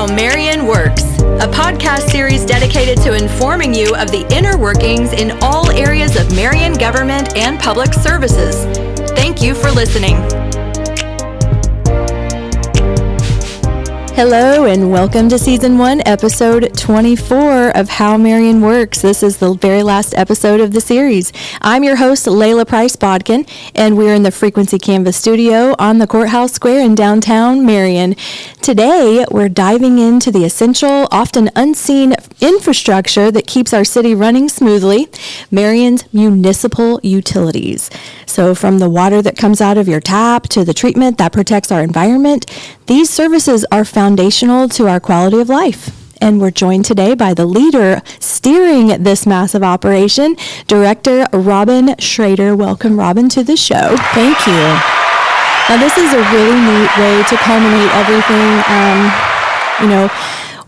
How Marion Works, a podcast series dedicated to informing you of the inner workings in all areas of Marion government and public services. Thank you for listening. Hello and welcome to Season 1, Episode 24 of How Marion Works. This is the very last episode of the series. I'm your host, Layla Price-Bodkin, and we're in the Frequency Canvas studio on the Courthouse Square in downtown Marion. Today, we're diving into the essential, often unseen infrastructure that keeps our city running smoothly, Marion's municipal utilities. So from the water that comes out of your tap to the treatment that protects our environment, these services are foundational to our quality of life. And we're joined today by the leader steering this massive operation, Director Robin Schrader. Welcome, Robin, to the show. Thank you. Now, this is a really neat way to culminate everything.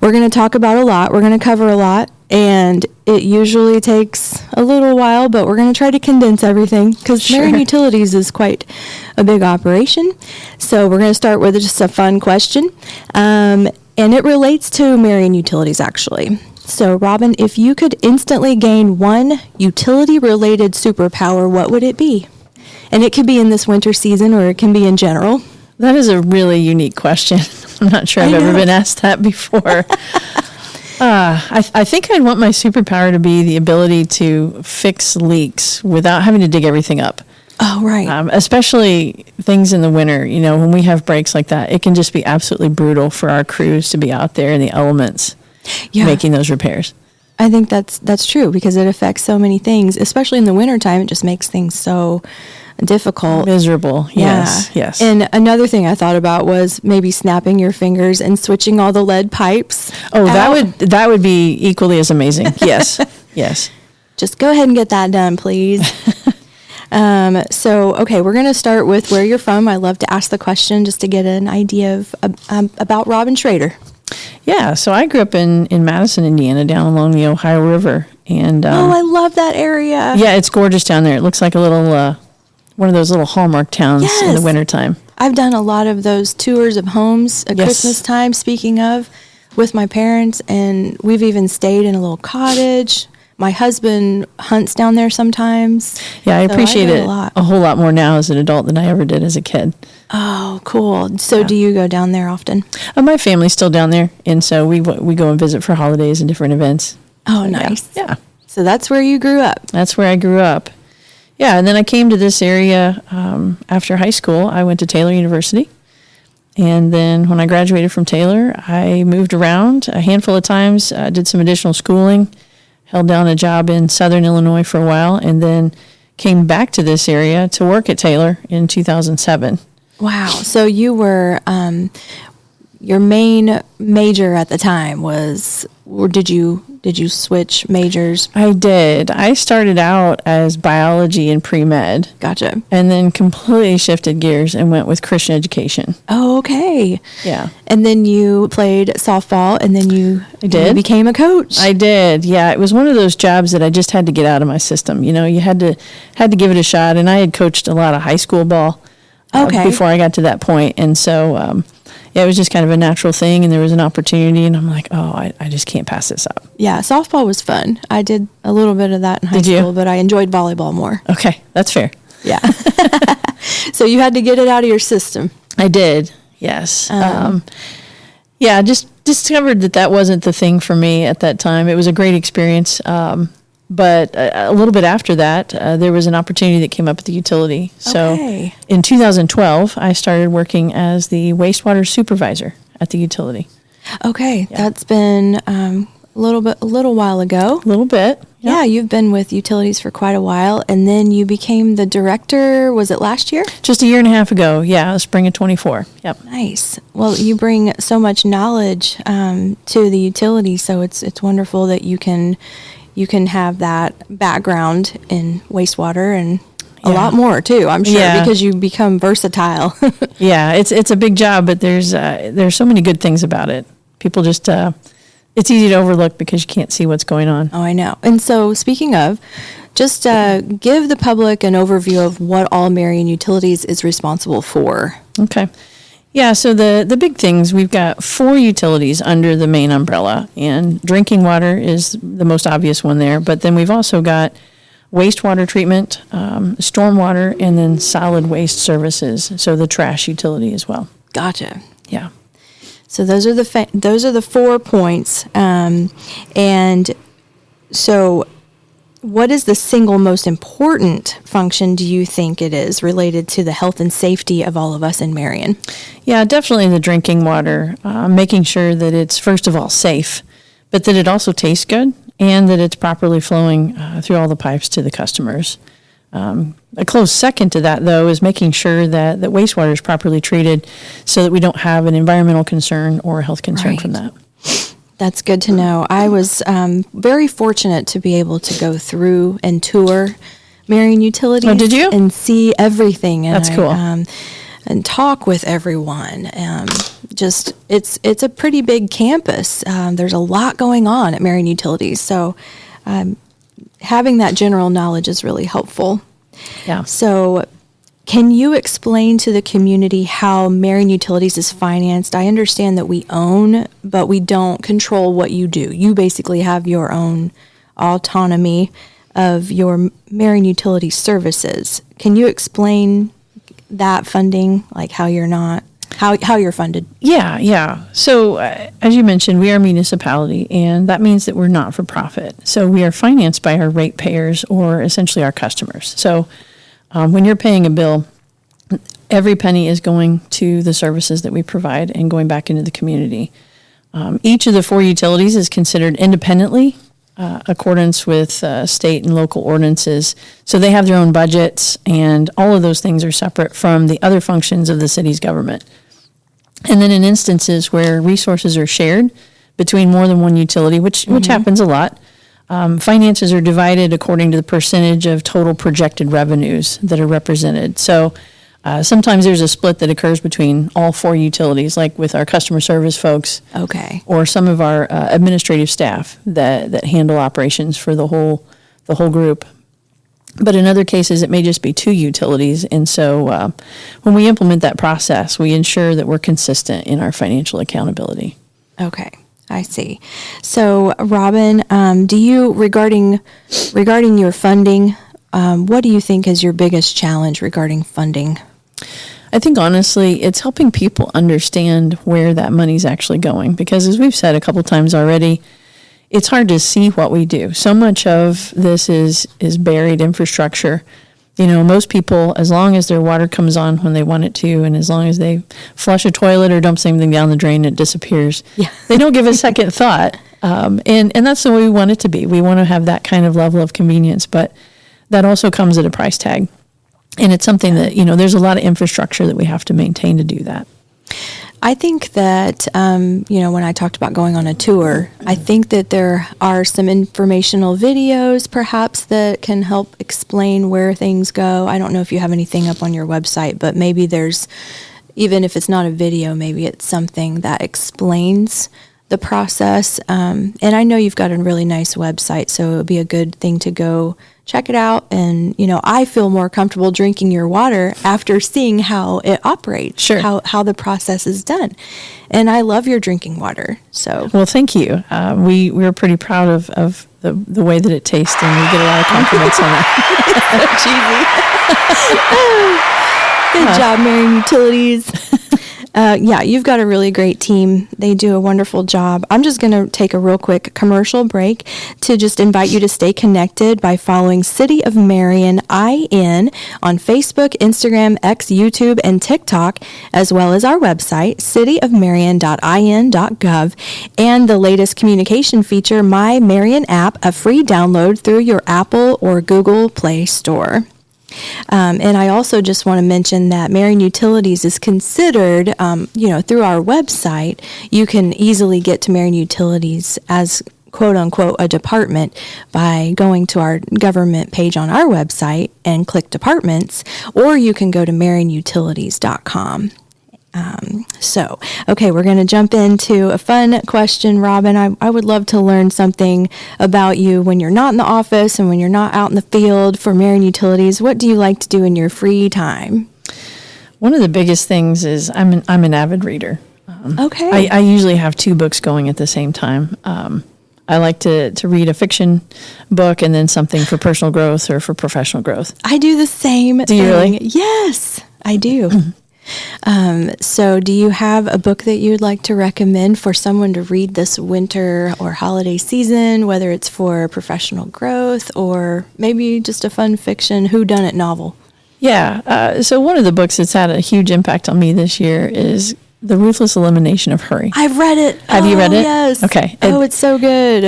We're going to talk about a lot. We're going to cover a lot. And it usually takes a little while, but we're going to try to condense everything because Marion Utilities is quite a big operation. So we're going to start with just a fun question. And it relates to Marion Utilities, actually. So, Robin, if you could instantly gain one utility-related superpower, what would it be? And it could be in this winter season or it can be in general. That is a really unique question. I'm not sure I've ever been asked that before. I think I'd want my superpower to be the ability to fix leaks without having to dig everything up. Oh, right. Especially things in the winter, when we have breaks like that, it can just be absolutely brutal for our crews to be out there in the elements making those repairs. I think that's true because it affects so many things, especially in the wintertime. It just makes things so difficult. Miserable. Yes. And another thing I thought about was maybe snapping your fingers and switching all the lead pipes. Oh, that would be equally as amazing. Yes. Just go ahead and get that done, please. Okay, we're going to start with where you're from. I love to ask the question just to get an idea of about Robin Schrader. Yeah, so I grew up in Madison, Indiana, down along the Ohio River. And I love that area. Yeah, it's gorgeous down there. It looks like a little one of those little Hallmark towns in the wintertime. I've done a lot of those tours of homes at Christmas time, speaking of, with my parents, and we've even stayed in a little cottage. My husband hunts down there sometimes. Yeah, I appreciate it a whole lot more now as an adult than I ever did as a kid. Oh, cool. So do you go down there often? My family's still down there, and so we go and visit for holidays and different events. Oh, nice. Yeah. So that's where you grew up? That's where I grew up. Yeah, and then I came to this area after high school. I went to Taylor University, and then when I graduated from Taylor, I moved around a handful of times, did some additional schooling, held down a job in Southern Illinois for a while, and then came back to this area to work at Taylor in 2007. Wow. So you were, your main major at the time was, or did you switch majors? I did. I started out as biology and pre-med. Gotcha. And then completely shifted gears and went with Christian education. Oh, okay. Yeah. And then you played softball, and then you became a coach. I did. Yeah. It was one of those jobs that I just had to get out of my system. You had to give it a shot. And I had coached a lot of high school ball before I got to that point. And so, it was just kind of a natural thing, and there was an opportunity, and I'm like, I just can't pass this up. Yeah, softball was fun. I did a little bit of that in high school, but I enjoyed volleyball more. Okay, that's fair. Yeah. So you had to get it out of your system. I did, yes. Just discovered that wasn't the thing for me at that time. It was a great experience, but a little bit after that, there was an opportunity that came up at the utility. So in 2012, I started working as the wastewater supervisor at the utility. Okay, that's been a little while ago. A little bit. Yeah, you've been with utilities for quite a while, and then you became the director, was it last year? Just a year and a half ago, spring of 24. Yep. Nice. Well, you bring so much knowledge to the utility, so it's wonderful that you can have that background in wastewater and a lot more too, I'm sure, because you become versatile. Yeah, it's a big job, but there's so many good things about it. People just it's easy to overlook because you can't see what's going on. Oh, I know. And so speaking of, just give the public an overview of what all Marion Utilities is responsible for. Okay. Yeah, so the big things, we've got 4 utilities under the main umbrella, and drinking water is the most obvious one there, but then we've also got wastewater treatment, stormwater, and then solid waste services, so the trash utility as well. Gotcha. Yeah. So those are the 4 points. And so what is the single most important function do you think it is related to the health and safety of all of us in Marion? Yeah, definitely the drinking water, making sure that it's, first of all, safe, but that it also tastes good and that it's properly flowing through all the pipes to the customers. A close second to that, though, is making sure that wastewater is properly treated so that we don't have an environmental concern or a health concern from that. That's good to know. I was very fortunate to be able to go through and tour Marion Utilities. Oh, did you? And see everything. And That's cool. And talk with everyone. It's a pretty big campus. There's a lot going on at Marion Utilities. So having that general knowledge is really helpful. Yeah. So can you explain to the community how Marion Utilities is financed? I understand that we own, but we don't control what you do. You basically have your own autonomy of your Marion Utilities services. Can you explain that funding, like how you're funded? Yeah. So as you mentioned, we are a municipality, and that means that we're not for profit. So we are financed by our ratepayers, or essentially our customers. So when you're paying a bill, every penny is going to the services that we provide and going back into the community. Each of the 4 utilities is considered independently, accordance with state and local ordinances. So they have their own budgets, and all of those things are separate from the other functions of the city's government. And then in instances where resources are shared between more than one utility, which happens a lot, finances are divided according to the percentage of total projected revenues that are represented. So sometimes there's a split that occurs between all 4 utilities, like with our customer service folks. Okay. Or some of our administrative staff that handle operations for the whole group. But in other cases, it may just be 2 utilities. And so when we implement that process, we ensure that we're consistent in our financial accountability. Okay, I see. So, Robin, do you, regarding your funding, what do you think is your biggest challenge regarding funding? I think, honestly, it's helping people understand where that money's actually going. Because as we've said a couple times already, it's hard to see what we do. So much of this is buried infrastructure. You know, most people, as long as their water comes on when they want it to, and as long as they flush a toilet or dump something down the drain, it disappears. Yeah. They don't give a second thought. And that's the way we want it to be. We want to have that kind of level of convenience, but that also comes at a price tag. And it's something that, there's a lot of infrastructure that we have to maintain to do that. I think that, when I talked about going on a tour, I think that there are some informational videos perhaps that can help explain where things go. I don't know if you have anything up on your website, but maybe there's, even if it's not a video, maybe it's something that explains the process. And I know you've got a really nice website, so it would be a good thing to go check it out. And, I feel more comfortable drinking your water after seeing how it operates, sure, how the process is done. And I love your drinking water. So, well, thank you. We're pretty proud of the way that it tastes, and we get a lot of compliments on that. Cheesy. Good job, Marion Utilities. You've got a really great team. They do a wonderful job. I'm just going to take a real quick commercial break to just invite you to stay connected by following City of Marion IN on Facebook, Instagram, X, YouTube, and TikTok, as well as our website, cityofmarion.in.gov, and the latest communication feature, My Marion app, a free download through your Apple or Google Play Store. And I also just want to mention that Marion Utilities is considered, through our website, you can easily get to Marion Utilities as quote unquote a department by going to our government page on our website and click departments, or you can go to marionutilities.com. Okay, we're going to jump into a fun question, Robin. I would love to learn something about you when you're not in the office and when you're not out in the field for Marion Utilities. What do you like to do in your free time? One of the biggest things is I'm an avid reader. Okay. I usually have 2 books going at the same time. I like to read a fiction book and then something for personal growth or for professional growth. I do the same Do you thing. really? Yes, I do. So do you have a book that you'd like to recommend for someone to read this winter or holiday season, whether it's for professional growth or maybe just a fun fiction whodunit novel? Yeah. So one of the books that's had a huge impact on me this year is The Ruthless Elimination of Hurry. I've read it. Have you read it? Yes. Okay. It's so good.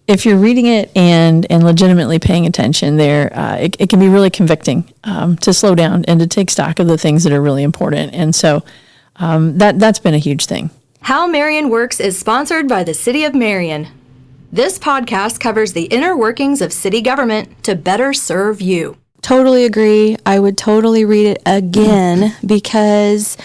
If you're reading it and legitimately paying attention there, it can be really convicting to slow down and to take stock of the things that are really important. And so that's been a huge thing. How Marion Works is sponsored by the City of Marion. This podcast covers the inner workings of city government to better serve you. Totally agree. I would totally read it again because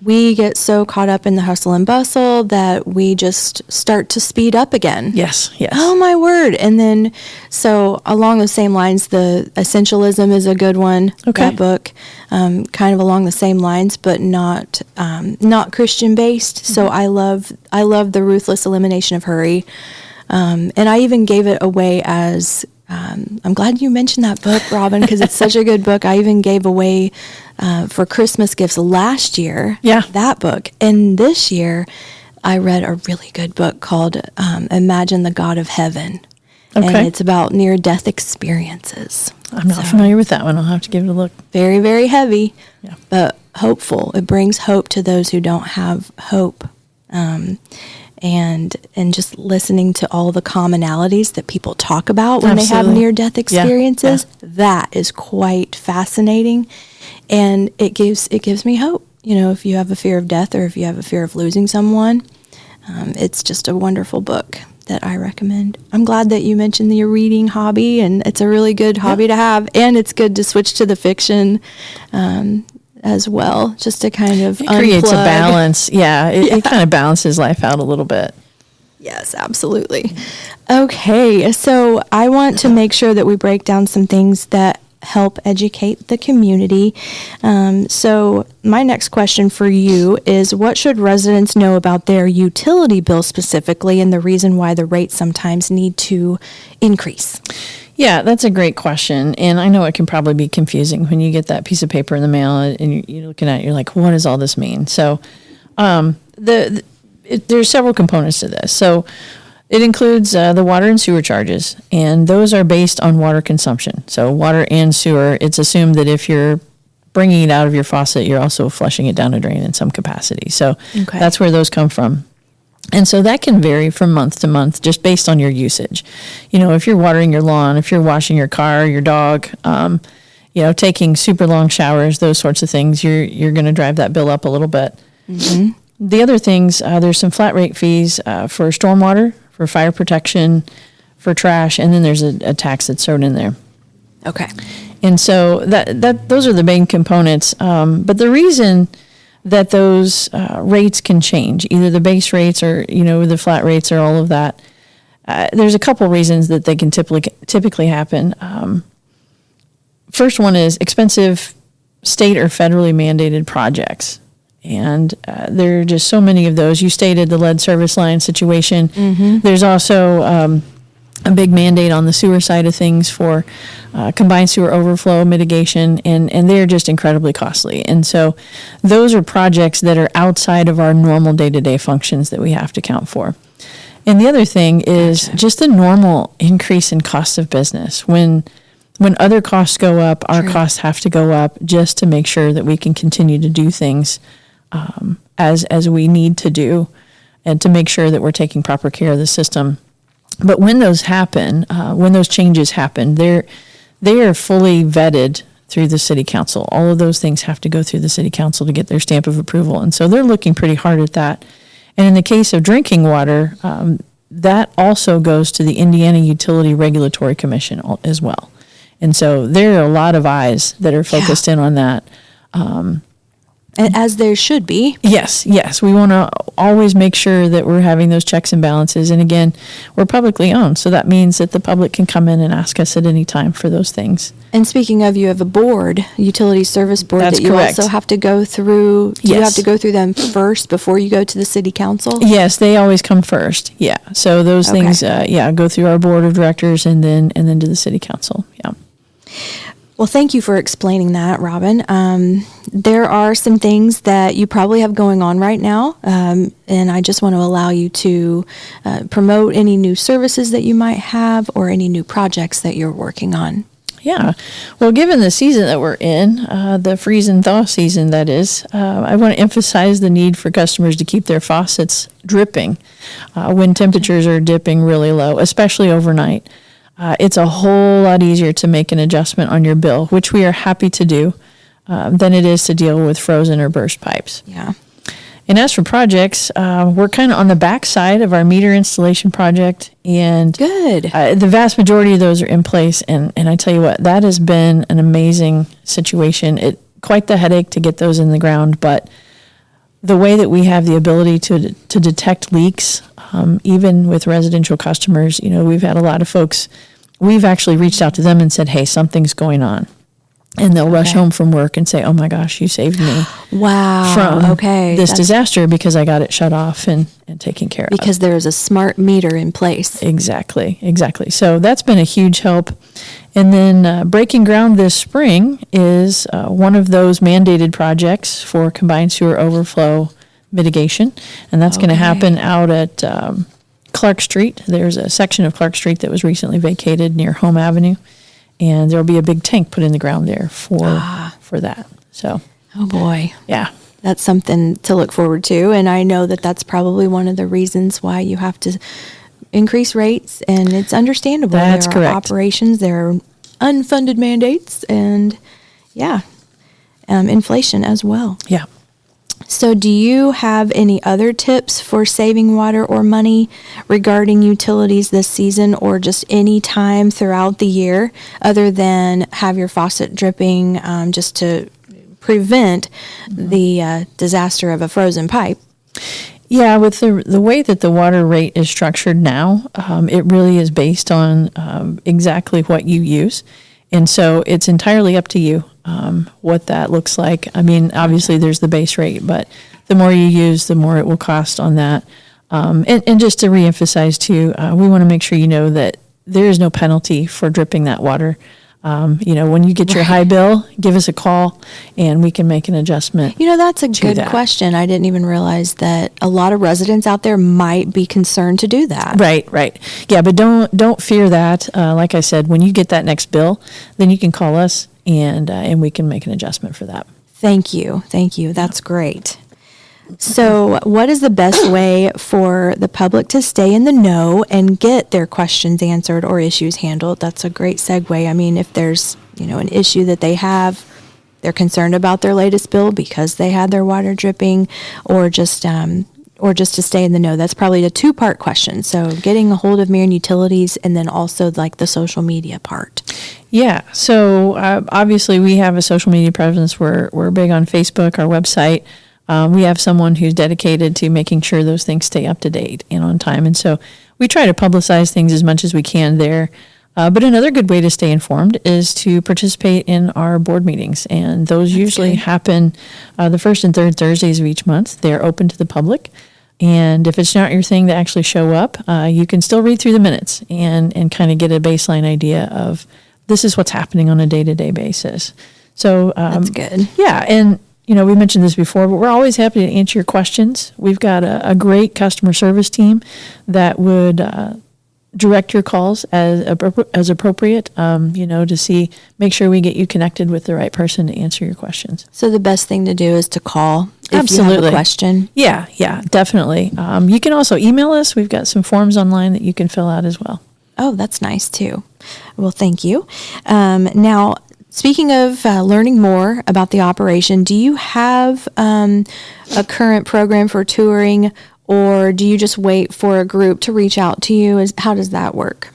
we get so caught up in the hustle and bustle that we just start to speed up again. Yes. Oh, my word. And then, so along the same lines, the Essentialism is a good one, Okay. that book, kind of along the same lines, but not Christian-based. So I love The Ruthless Elimination of Hurry. And I even gave it away as, I'm glad you mentioned that book, Robin, because it's such a good book. I even gave away for Christmas gifts last year, that book. And this year, I read a really good book called Imagine the God of Heaven. Okay. And it's about near-death experiences. I'm not familiar with that one. I'll have to give it a look. Very, very heavy, Yeah. but hopeful. It brings hope to those who don't have hope. And just listening to all the commonalities that people talk about when they have Absolutely. near-death experiences, that is quite fascinating, and it gives me hope. You know, if you have a fear of death or if you have a fear of losing someone, it's just a wonderful book that I recommend. I'm glad that you mentioned your reading hobby, and it's a really good hobby to have, and it's good to switch to the fiction as well, just to kind of Creates a unplug. balance. Yeah, it kind of balances life out a little bit. Yes, absolutely. Okay, so I want to make sure that we break down some things that help educate the community. So my next question for you is, what should residents know about their utility bill specifically, and the reason why the rates sometimes need to increase? Yeah, that's a great question. And I know it can probably be confusing when you get that piece of paper in the mail and you're looking at it, you're like, what does all this mean? So there's several components to this. So it includes the water and sewer charges, and those are based on water consumption. So water and sewer, it's assumed that if you're bringing it out of your faucet, you're also flushing it down a drain in some capacity. So that's where those come from. And so that can vary from month to month just based on your usage. You know, if you're watering your lawn, if you're washing your car, your dog, taking super long showers, those sorts of things, you're going to drive that bill up a little bit. Mm-hmm. The other things, there's some flat rate fees for stormwater, for fire protection, for trash, and then there's a tax that's thrown in there. Okay. And so those are the main components. But the reason that those rates can change, either the base rates or, the flat rates or all of that, there's a couple reasons that they can typically happen. First one is expensive state or federally mandated projects. And there are just so many of those. You stated the lead service line situation. Mm-hmm. There's also a big mandate on the sewer side of things for combined sewer overflow mitigation, and they're just incredibly costly. And so those are projects that are outside of our normal day-to-day functions that we have to account for. And the other thing is just the normal increase in cost of business. When other costs go up, our costs have to go up just to make sure that we can continue to do things as we need to do, and to make sure that we're taking proper care of the system. But when those happen, when those changes happen, they are fully vetted through the city council. All of those things have to go through the city council to get their stamp of approval. And so they're looking pretty hard at that. And in the case of drinking water, that also goes to the Indiana Utility Regulatory Commission as well. And so there are a lot of eyes that are focused in on that. As there should be. Yes. We want to always make sure that we're having those checks and balances. And again, we're publicly owned, so that means that the public can come in and ask us at any time for those things. And speaking of, you have a board, utility service board, That's that you correct. also have to go through. Do you Yes. have to go through them first before you go to the city council? Yes, they always come first. Yeah. So those Okay. things, go through our board of directors and then to the city council. Yeah. Well, thank you for explaining that, Robin. There are some things that you probably have going on right now, and I just want to allow you to promote any new services that you might have or any new projects that you're working on. Yeah. Well, given the season that we're in, the freeze and thaw season, that is, I want to emphasize the need for customers to keep their faucets dripping when temperatures are dipping really low, especially overnight. It's a whole lot easier to make an adjustment on your bill, which we are happy to do, than it is to deal with frozen or burst pipes. Yeah. And as for projects, we're kind of on the back side of our meter installation project, and Good. the vast majority of those are in place. And I tell you what, that has been an amazing situation. Quite the headache to get those in the ground, but the way that we have the ability to detect leaks, even with residential customers, we've had a lot of folks. We've actually reached out to them and said, "Hey, something's going on." And they'll rush home from work and say, "Oh my gosh, you saved me Wow. from this That's disaster because I got it shut off and taken care of." because there is a smart meter in place. Exactly. So that's been a huge help. And then breaking ground this spring is one of those mandated projects for combined sewer overflow mitigation. And that's going to happen out at Clark Street. There's a section of Clark Street that was recently vacated near Home Avenue. And there'll be a big tank put in the ground there for that. So, Oh boy. yeah. That's something to look forward to. And I know that that's probably one of the reasons why you have to increase rates. And it's understandable. That's there correct. are operations, there are unfunded mandates, and inflation as well. Yeah. So do you have any other tips for saving water or money regarding utilities this season, or just any time throughout the year, other than have your faucet dripping just to prevent the disaster of a frozen pipe? Yeah, with the way that the water rate is structured now, it really is based on exactly what you use. And so it's entirely up to you what that looks like. I mean, obviously there's the base rate, but the more you use, the more it will cost on that. And just to reemphasize too, we want to make sure you know that there is no penalty for dripping that water. When you get your high bill, give us a call and we can make an adjustment. That's a good question. I didn't even realize that a lot of residents out there might be concerned to do that. Right. Yeah, but don't fear that. Like I said, when you get that next bill, then you can call us and we can make an adjustment for that. Thank you. That's great. So what is the best way for the public to stay in the know and get their questions answered or issues handled? That's a great segue. I mean, if there's, an issue that they have, they're concerned about their latest bill because they had their water dripping, or just to stay in the know. That's probably a two-part question. So getting a hold of Marion Utilities, and then also like the social media part. Yeah. So obviously we have a social media presence. We're big on Facebook, our website. We have someone who's dedicated to making sure those things stay up to date and on time. And so we try to publicize things as much as we can there. But another good way to stay informed is to participate in our board meetings. And those usually happen the first and third Thursdays of each month. They're open to the public. And if it's not your thing to actually show up, you can still read through the minutes and kind of get a baseline idea of this is what's happening on a day-to-day basis. So That's good. Yeah. And we mentioned this before, but we're always happy to answer your questions. We've got a great customer service team that would direct your calls as appropriate, to make sure we get you connected with the right person to answer your questions. So the best thing to do is to call if Absolutely. you have a question. Yeah, definitely. You can also email us. We've got some forms online that you can fill out as well. Oh, that's nice too. Well, thank you. Now, speaking of learning more about the operation, do you have a current program for touring, or do you just wait for a group to reach out to you? How does that work?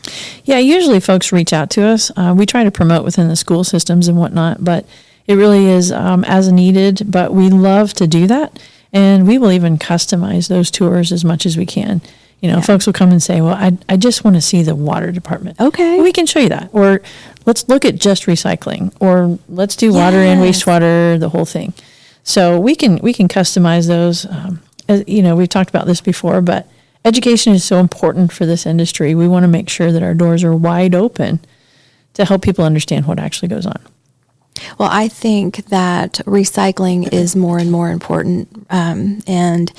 Yeah, usually folks reach out to us. We try to promote within the school systems and whatnot, but It really is as needed, but we love to do that. And we will even customize those tours as much as we can. Folks will come and say, well, I just want to see the water department. Okay. We can show you that. Or let's look at just recycling. Or let's do water and wastewater, the whole thing. So we can customize those. We've talked about this before, but education is so important for this industry. We want to make sure that our doors are wide open to help people understand what actually goes on. Well, I think that recycling is more and more important. And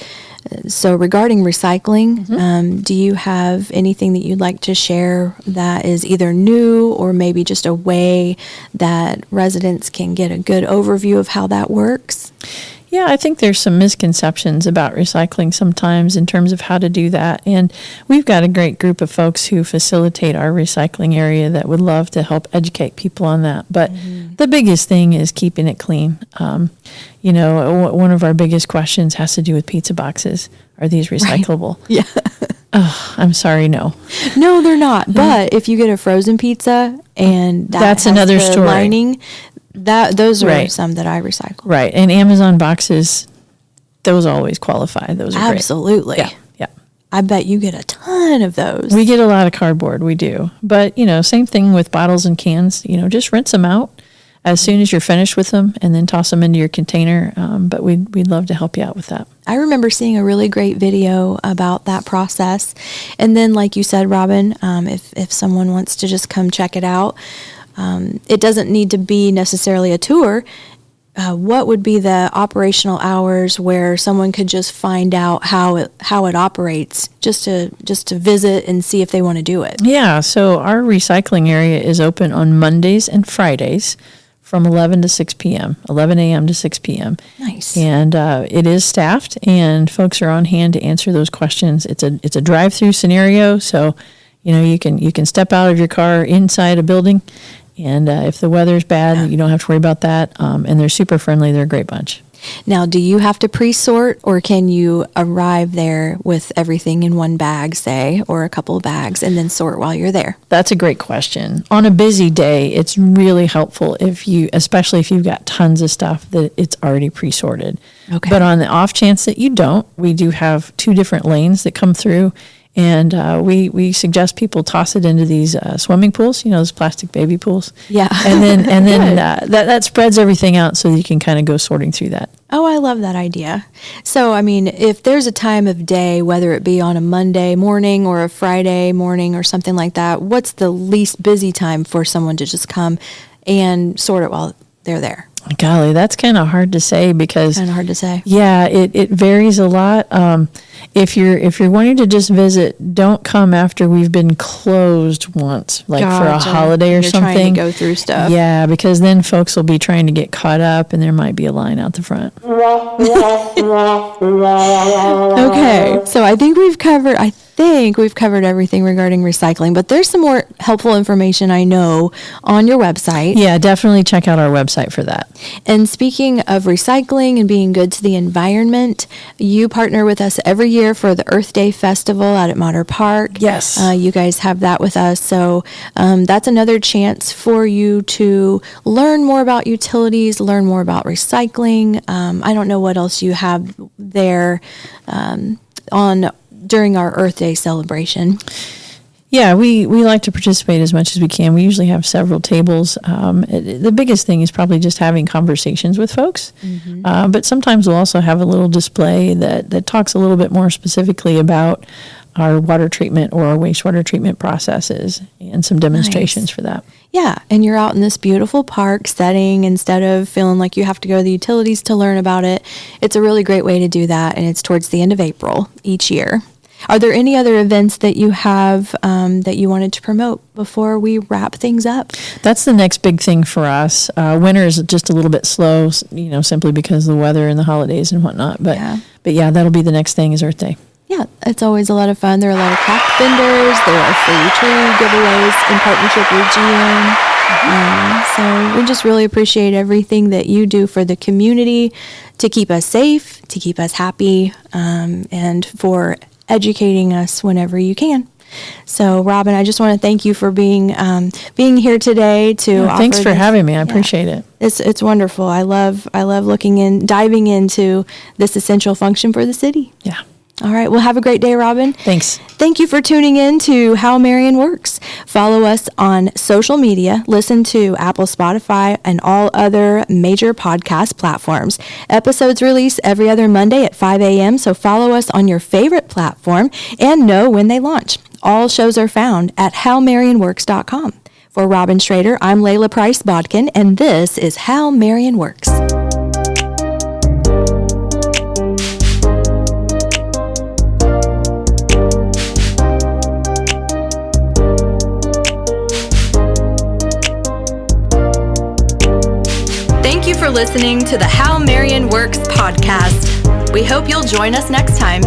so regarding recycling, do you have anything that you'd like to share that is either new or maybe just a way that residents can get a good overview of how that works? Yeah, I think there's some misconceptions about recycling sometimes in terms of how to do that. And we've got a great group of folks who facilitate our recycling area that would love to help educate people on that. But the biggest thing is keeping it clean. One of our biggest questions has to do with pizza boxes. Are these recyclable? Right. Yeah. Oh, I'm sorry, no. No, they're not. But if you get a frozen pizza and that's another story. Lining, those are right. Some that I recycle. Right. And Amazon boxes, those always qualify. Those are absolutely. Great. Yeah. I bet you get a ton of those. We get a lot of cardboard. We do. But, same thing with bottles and cans. Just rinse them out as soon as you're finished with them and then toss them into your container. But we'd love to help you out with that. I remember seeing a really great video about that process. And then, like you said, Robin, if someone wants to just come check it out, it doesn't need to be necessarily a tour. What would be the operational hours where someone could just find out how it operates, just to visit and see if they want to do it? Yeah, so our recycling area is open on Mondays and Fridays from 11 to 6 p.m., 11 a.m. to 6 p.m. Nice. And it is staffed, and folks are on hand to answer those questions. It's a drive-through scenario, so you can step out of your car inside a building. And if the weather's bad, you don't have to worry about that. And they're super friendly. They're a great bunch. Now, do you have to pre-sort, or can you arrive there with everything in one bag, say, or a couple of bags, and then sort while you're there? That's a great question. On a busy day, it's really helpful especially if you've got tons of stuff, that it's already pre-sorted. Okay. But on the off chance that you don't, we do have 2 different lanes that come through. And we suggest people toss it into these swimming pools, those plastic baby pools. Yeah. And then that spreads everything out so that you can kind of go sorting through that. Oh, I love that idea. So, if there's a time of day, whether it be on a Monday morning or a Friday morning or something like that, what's the least busy time for someone to just come and sort it while they're there? Golly, that's kind of hard to say because kind of hard to say. Yeah, it varies a lot. If you're wanting to just visit, don't come after we've been closed once, like for a holiday or something. Trying to go through stuff. Yeah, because then folks will be trying to get caught up, and there might be a line out the front. Okay, so I think we've covered everything regarding recycling, but there's some more helpful information I know on your website. Yeah, definitely check out our website for that. And speaking of recycling and being good to the environment, you partner with us every year for the Earth Day Festival out at Motter Park. Yes. You guys have that with us. So that's another chance for you to learn more about utilities, learn more about recycling. I don't know what else you have there during our Earth Day celebration. Yeah, we like to participate as much as we can. We usually have several tables. The biggest thing is probably just having conversations with folks. Mm-hmm. But sometimes we'll also have a little display that talks a little bit more specifically about our water treatment or our wastewater treatment processes and some demonstrations for that. Yeah, and you're out in this beautiful park setting instead of feeling like you have to go to the utilities to learn about it. It's a really great way to do that, and it's towards the end of April each year. Are there any other events that you have that you wanted to promote before we wrap things up? That's the next big thing for us. Winter is just a little bit slow, simply because of the weather and the holidays and whatnot. But yeah, that'll be the next thing is Earth Day. Yeah, it's always a lot of fun. There are a lot of craft vendors. There are free tree giveaways in partnership with GM. So we just really appreciate everything that you do for the community to keep us safe, to keep us happy, and for educating us whenever you can. So, Robin, I just want to thank you for being here today. Thanks for having me. I appreciate it. It's wonderful. I love diving into this essential function for the city. Yeah. All right. Well, have a great day, Robin. Thanks. Thank you for tuning in to How Marion Works. Follow us on social media. Listen to Apple, Spotify, and all other major podcast platforms. Episodes release every other Monday at 5 a.m., so follow us on your favorite platform and know when they launch. All shows are found at howmarionworks.com. For Robin Schrader, I'm Layla Price-Bodkin, and this is How Marion Works. Thank you for listening to the How Marion Works podcast. We hope you'll join us next time.